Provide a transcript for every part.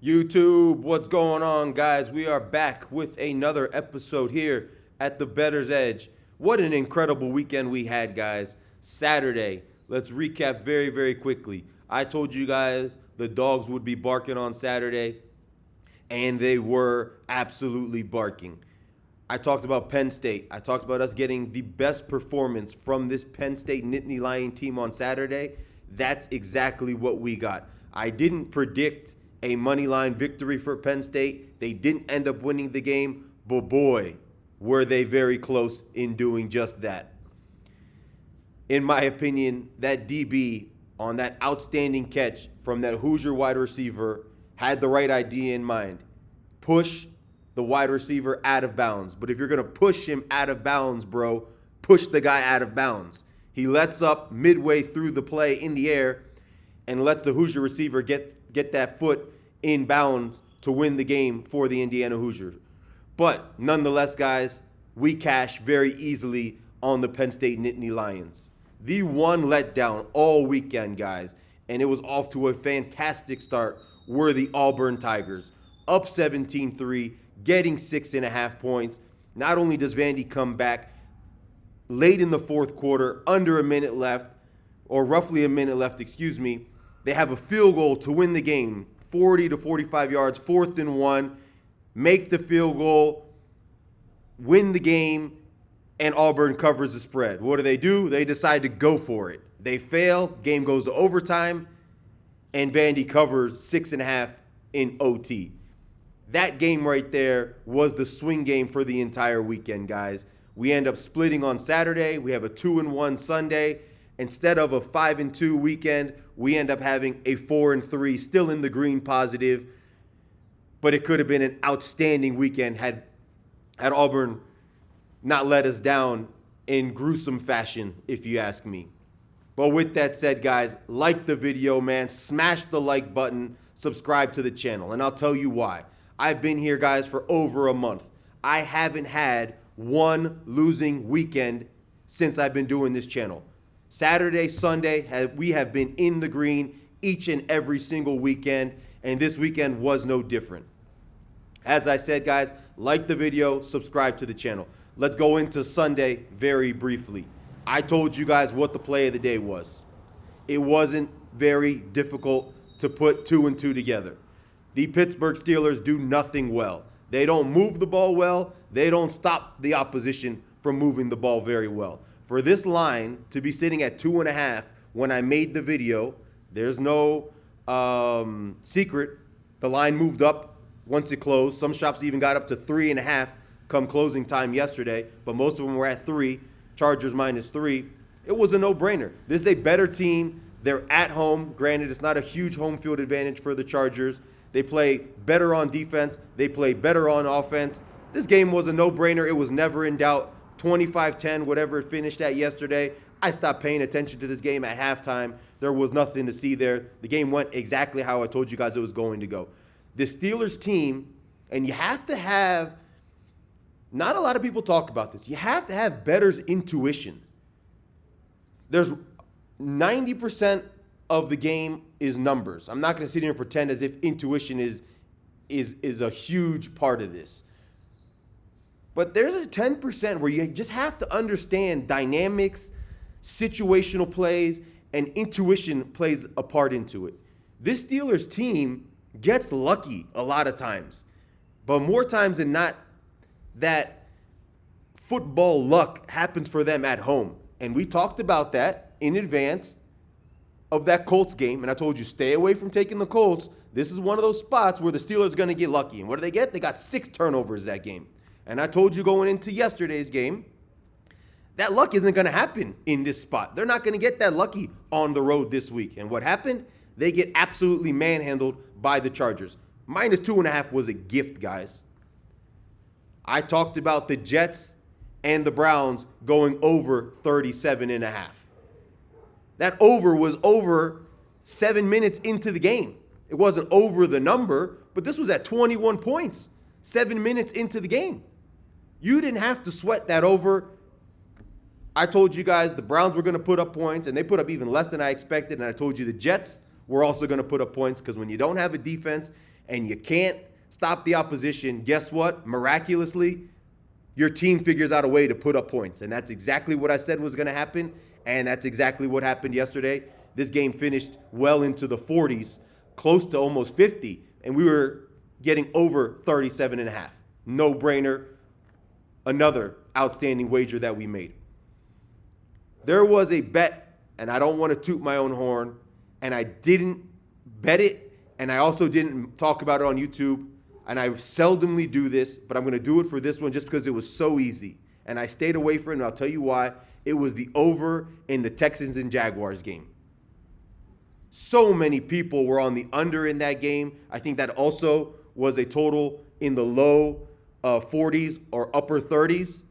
YouTube, what's going on, guys? We are back with another episode here at the Bettor's Edge. What an incredible weekend we had, guys. Saturday, let's recap very, very quickly. I told you guys the dogs would be barking on Saturday, and they were absolutely barking. I talked about Penn State. I talked about us getting the best performance from this Penn State Nittany Lion team on Saturday. That's exactly what we got. I didn't predict a money line victory for Penn State. They didn't end up winning the game, but boy, were they very close in doing just that. In my opinion, that DB on that outstanding catch from that Hoosier wide receiver had the right idea in mind. Push the wide receiver out of bounds. But if you're going to push him out of bounds, bro, push the guy out of bounds. He lets up midway through the play in the air and lets the Hoosier receiver get that foot in bounds to win the game for the Indiana Hoosiers. But nonetheless, guys, we cash very easily on the Penn State Nittany Lions. The one letdown all weekend, guys, and it was off to a fantastic start, were the Auburn Tigers. Up 17-3, getting 6.5 points. Not only does Vandy come back late in the fourth quarter, under a minute left, or roughly a minute left, they have a field goal to win the game, 40 to 45 yards, 4th and 1, make the field goal, win the game, and Auburn covers the spread. What do? They decide to go for it. They fail, game goes to overtime, and Vandy covers 6.5 in OT. That game right there was the swing game for the entire weekend, guys. We end up splitting on Saturday. We have a 2-1 Sunday. Instead of a 5-2 weekend, we end up having a 4-3, still in the green positive. But it could have been an outstanding weekend had Auburn not let us down in gruesome fashion, if you ask me. But with that said, guys, like the video, man. Smash the like button. Subscribe to the channel. And I'll tell you why. I've been here, guys, for over a month. I haven't had one losing weekend since I've been doing this channel. Saturday, Sunday, we have been in the green each and every single weekend, and this weekend was no different. As I said, guys, like the video, subscribe to the channel. Let's go into Sunday very briefly. I told you guys what the play of the day was. It wasn't very difficult to put 2 and 2 together. The Pittsburgh Steelers do nothing well. They don't move the ball well. They don't stop the opposition from moving the ball very well. For this line to be sitting at 2.5 when I made the video, there's no secret. The line moved up once it closed. Some shops even got up to 3.5 come closing time yesterday, but most of them were at 3. Chargers -3. It was a no-brainer. This is a better team. They're at home. Granted, it's not a huge home field advantage for the Chargers. They play better on defense. They play better on offense. This game was a no-brainer. It was never in doubt. 25-10, whatever it finished at yesterday. I stopped paying attention to this game at halftime. There was nothing to see there. The game went exactly how I told you guys it was going to go. The Steelers team, and you have to have, not a lot of people talk about this, you have to have bettor's intuition. There's 90% of the game is numbers. I'm not going to sit here and pretend as if intuition is a huge part of this. But there's a 10% where you just have to understand dynamics, situational plays, and intuition plays a part into it. This Steelers team gets lucky a lot of times. But more times than not, that football luck happens for them at home. And we talked about that in advance of that Colts game. And I told you, stay away from taking the Colts. This is one of those spots where the Steelers are going to get lucky. And what do they get? They got 6 turnovers that game. And I told you going into yesterday's game, that luck isn't going to happen in this spot. They're not going to get that lucky on the road this week. And what happened? They get absolutely manhandled by the Chargers. -2.5 was a gift, guys. I talked about the Jets and the Browns going over 37.5. That over was over 7 minutes into the game. It wasn't over the number, but this was at 21 points, 7 minutes into the game. You didn't have to sweat that over. I told you guys the Browns were going to put up points, and they put up even less than I expected. And I told you the Jets were also going to put up points because when you don't have a defense and you can't stop the opposition, guess what? Miraculously, your team figures out a way to put up points. And that's exactly what I said was going to happen. And that's exactly what happened yesterday. This game finished well into the 40s, close to almost 50. And we were getting over 37.5. No brainer. Another outstanding wager that we made. There was a bet, and I don't want to toot my own horn, and I didn't bet it, and I also didn't talk about it on YouTube. And I seldomly do this, but I'm going to do it for this one just because it was so easy. And I stayed away from it, and I'll tell you why. It was the over in the Texans and Jaguars game. So many people were on the under in that game. I think that also was a total in the low 40s or upper 30s.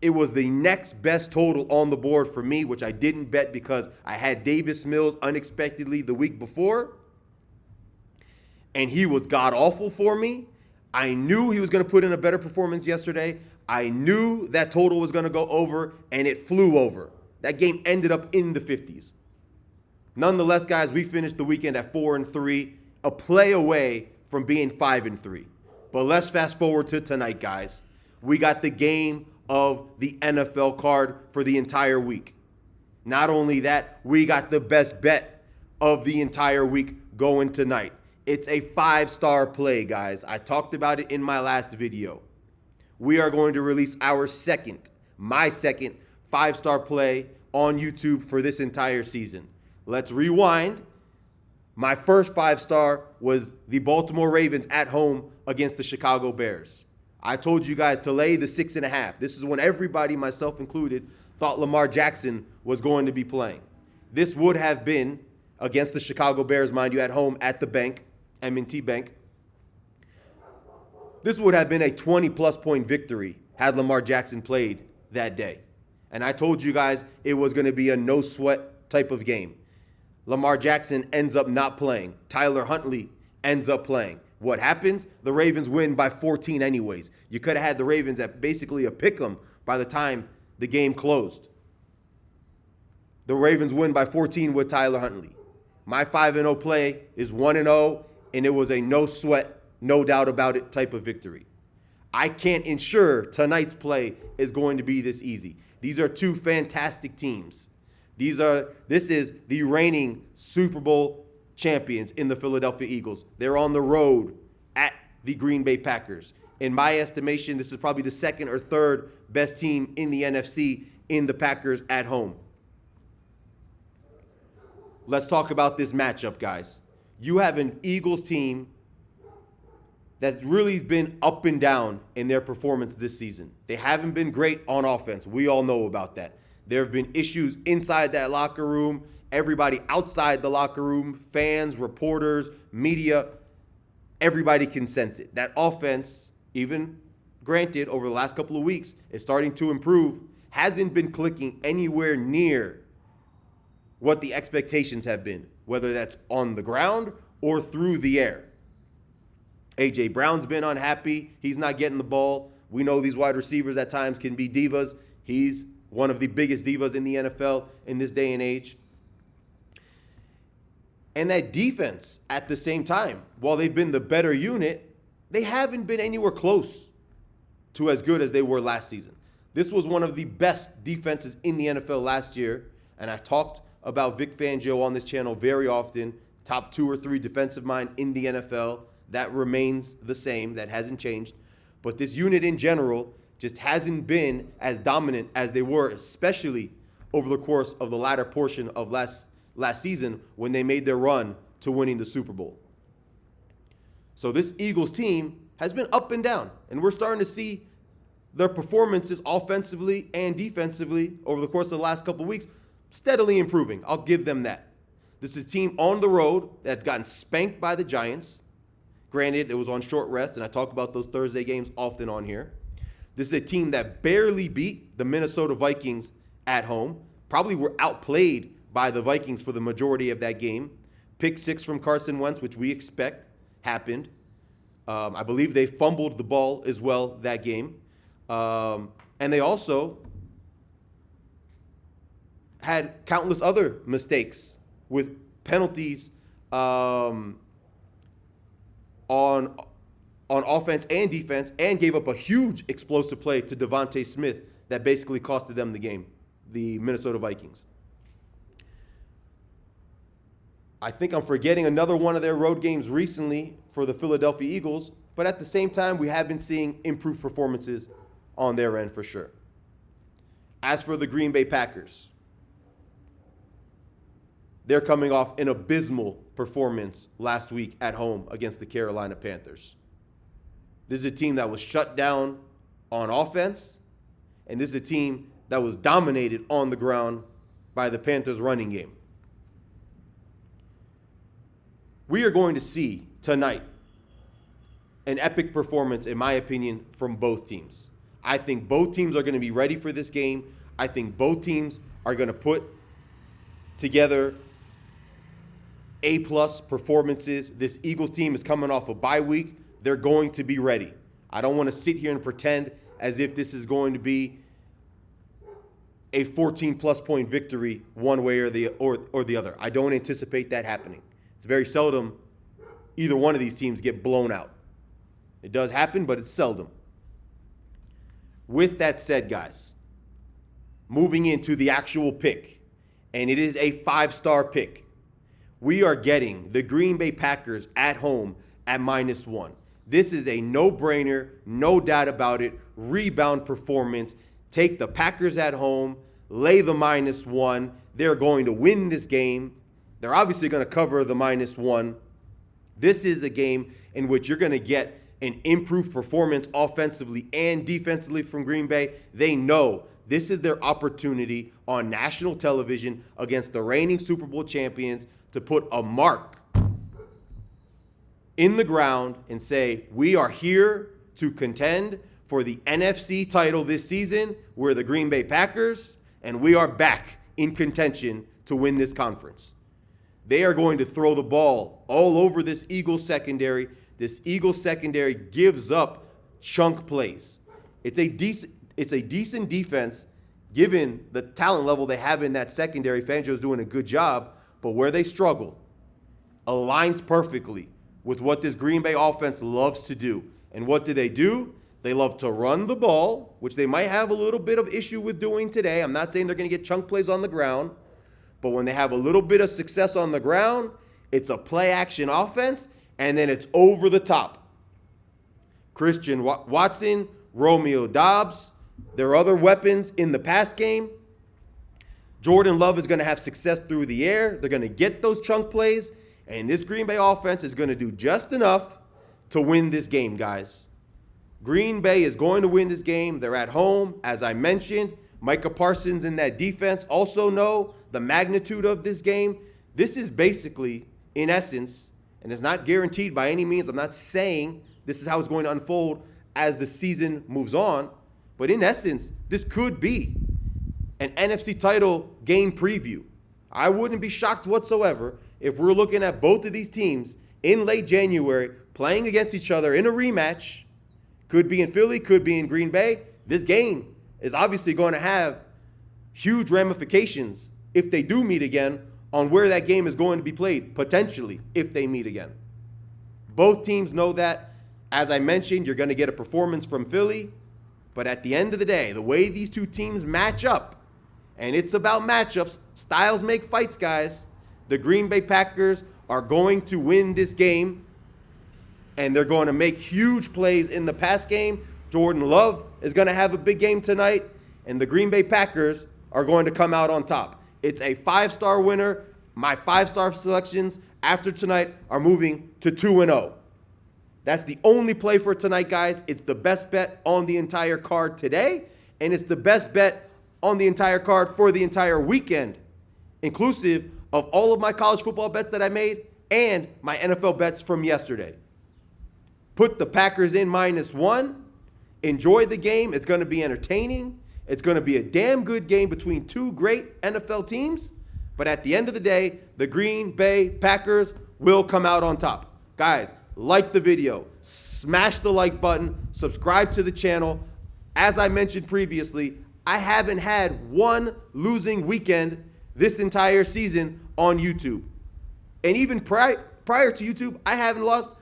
It was the next best total on the board for me, which I didn't bet because I had Davis Mills unexpectedly the week before. And he was god-awful for me. I knew he was going to put in a better performance yesterday. I knew that total was going to go over, and it flew over. That game ended up in the 50s. Nonetheless, guys, we finished the weekend at 4-3, a play away from being 5-3. But let's fast forward to tonight, guys. We got the game of the NFL card for the entire week. Not only that, we got the best bet of the entire week going tonight. It's a 5-star play, guys. I talked about it in my last video. We are going to release my second 5-star play on YouTube for this entire season. Let's rewind. My first 5-star was the Baltimore Ravens at home against the Chicago Bears. I told you guys to lay the 6.5. This is when everybody, myself included, thought Lamar Jackson was going to be playing. This would have been against the Chicago Bears, mind you, at home at the bank. M&T Bank. This would have been a 20-plus point victory had Lamar Jackson played that day. And I told you guys it was going to be a no-sweat type of game. Lamar Jackson ends up not playing. Tyler Huntley ends up playing. What happens? The Ravens win by 14 anyways. You could have had the Ravens at basically a pick-em by the time the game closed. The Ravens win by 14 with Tyler Huntley. My 5-0 play is 1-0. And it was a no sweat, no doubt about it type of victory. I can't ensure tonight's play is going to be this easy. These are two fantastic teams. This is the reigning Super Bowl champions in the Philadelphia Eagles. They're on the road at the Green Bay Packers. In my estimation, this is probably the second or third best team in the NFC in the Packers at home. Let's talk about this matchup, guys. You have an Eagles team that's really been up and down in their performance this season. They haven't been great on offense. We all know about that. There have been issues inside that locker room, everybody outside the locker room, fans, reporters, media. Everybody can sense it. That offense, even granted over the last couple of weeks, is starting to improve, hasn't been clicking anywhere near what the expectations have been, whether that's on the ground or through the air. A.J. Brown's been unhappy. He's not getting the ball. We know these wide receivers at times can be divas. He's one of the biggest divas in the NFL in this day and age. And that defense, at the same time, while they've been the better unit, they haven't been anywhere close to as good as they were last season. This was one of the best defenses in the NFL last year, and I talked about Vic Fangio on this channel very often, top 2 or 3 defensive mind in the NFL. That remains the same. That hasn't changed. But this unit in general just hasn't been as dominant as they were, especially over the course of the latter portion of last season when they made their run to winning the Super Bowl. So this Eagles team has been up and down, and we're starting to see their performances offensively and defensively over the course of the last couple of weeks steadily improving. I'll give them that. This is a team on the road that's gotten spanked by the Giants. Granted, it was on short rest, and I talk about those Thursday games often on here. This is a team that barely beat the Minnesota Vikings at home. Probably were outplayed by the Vikings for the majority of that game. Pick 6 from Carson Wentz, which we expect happened. I believe they fumbled the ball as well that game. And they also had countless other mistakes with penalties on offense and defense, and gave up a huge explosive play to Devontae Smith that basically costed them the game, the Minnesota Vikings. I think I'm forgetting another one of their road games recently for the Philadelphia Eagles, but at the same time, we have been seeing improved performances on their end for sure. As for the Green Bay Packers, they're coming off an abysmal performance last week at home against the Carolina Panthers. This is a team that was shut down on offense, and this is a team that was dominated on the ground by the Panthers' running game. We are going to see tonight an epic performance, in my opinion, from both teams. I think both teams are going to be ready for this game. I think both teams are going to put together A-plus performances. This Eagles team is coming off a bye week. They're going to be ready. I don't want to sit here and pretend as if this is going to be a 14-plus point victory one way or the other. I don't anticipate that happening. It's very seldom either one of these teams get blown out. It does happen, but it's seldom. With that said, guys, moving into the actual pick, and it is a 5-star pick. We are getting the Green Bay Packers at home at -1. This is a no-brainer, no doubt about it, rebound performance. Take the Packers at home, lay the -1. They're going to win this game. They're obviously going to cover the -1. This is a game in which you're going to get an improved performance offensively and defensively from Green Bay. They know this is their opportunity on national television against the reigning Super Bowl champions to put a mark in the ground and say, we are here to contend for the NFC title this season. We're the Green Bay Packers, and we are back in contention to win this conference. They are going to throw the ball all over this Eagles secondary. This Eagles secondary gives up chunk plays. It's a decent defense given the talent level they have in that secondary. Fangio's doing a good job, but where they struggle aligns perfectly with what this Green Bay offense loves to do. And what do? They love to run the ball, which they might have a little bit of issue with doing today. I'm not saying they're going to get chunk plays on the ground, but when they have a little bit of success on the ground, it's a play-action offense, and then it's over the top. Christian Watson, Romeo Doubs, there are other weapons in the pass game. Jordan Love is going to have success through the air. They're going to get those chunk plays, and this Green Bay offense is going to do just enough to win this game, guys. Green Bay is going to win this game. They're at home, as I mentioned. Micah Parsons and that defense also know the magnitude of this game. This is basically, in essence, and it's not guaranteed by any means. I'm not saying this is how it's going to unfold as the season moves on. But in essence, this could be an NFC title game preview. I wouldn't be shocked whatsoever if we're looking at both of these teams in late January playing against each other in a rematch. Could be in Philly, could be in Green Bay. This game is obviously going to have huge ramifications if they do meet again on where that game is going to be played, potentially, if they meet again. Both teams know that. As I mentioned, you're going to get a performance from Philly. But at the end of the day, the way these two teams match up, and it's about matchups, styles make fights, guys. The Green Bay Packers are going to win this game, and they're going to make huge plays in the pass game. Jordan Love is going to have a big game tonight, and the Green Bay Packers are going to come out on top. It's a 5-star winner. My 5-star selections after tonight are moving to 2-0. That's the only play for tonight, guys. It's the best bet on the entire card today, and it's the best bet on the entire card for the entire weekend, inclusive of all of my college football bets that I made and my NFL bets from yesterday. Put the Packers in -1. Enjoy the game. It's going to be entertaining. It's going to be a damn good game between two great NFL teams. But at the end of the day, the Green Bay Packers will come out on top. Guys, like the video, smash the like button, subscribe to the channel. As I mentioned previously, I haven't had one losing weekend this entire season on YouTube. And even prior to YouTube, I haven't lost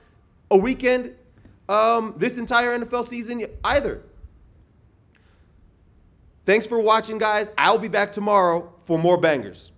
a weekend this entire NFL season either. Thanks for watching, guys. I'll be back tomorrow for more bangers.